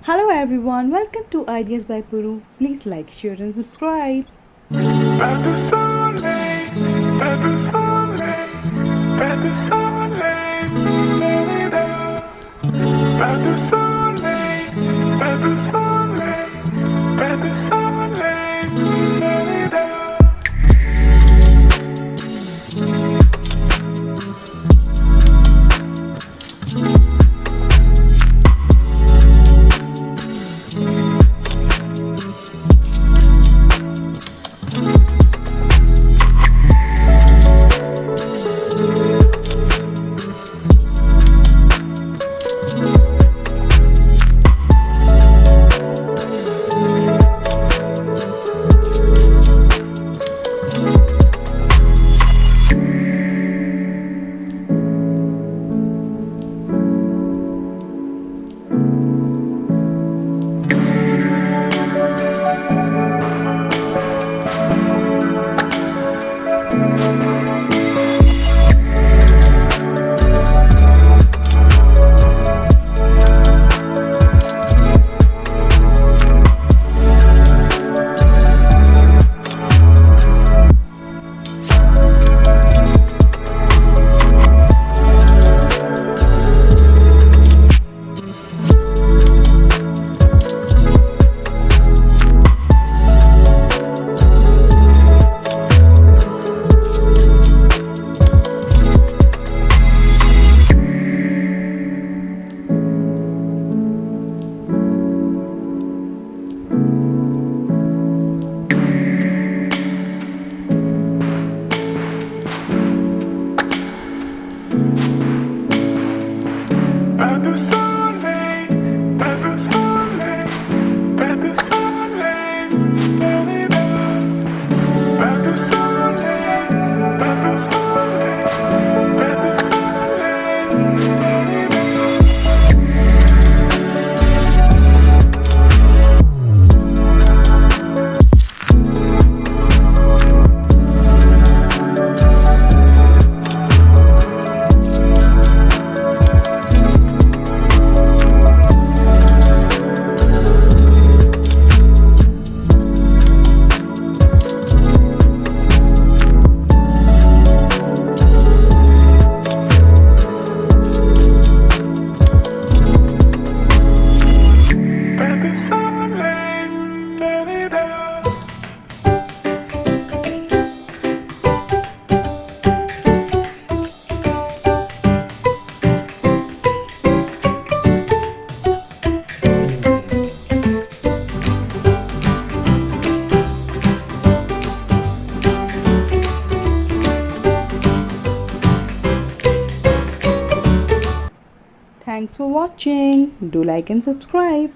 Hello everyone, welcome to Ideas by Puru. Please like, share, and subscribe. Pas de soleil, pas de soleil, pas de soleil, la-la-la. Pas de soleil, pas de soleil, pas de soleil, la-la-la. Pas de soleil, pas de soleil, pas de soleil, la-la-la. Pas de soleil, pas de soleil, pas de soleil, la-la-la. Pas de soleil, la-la-la. Thanks for watching. Do like and subscribe.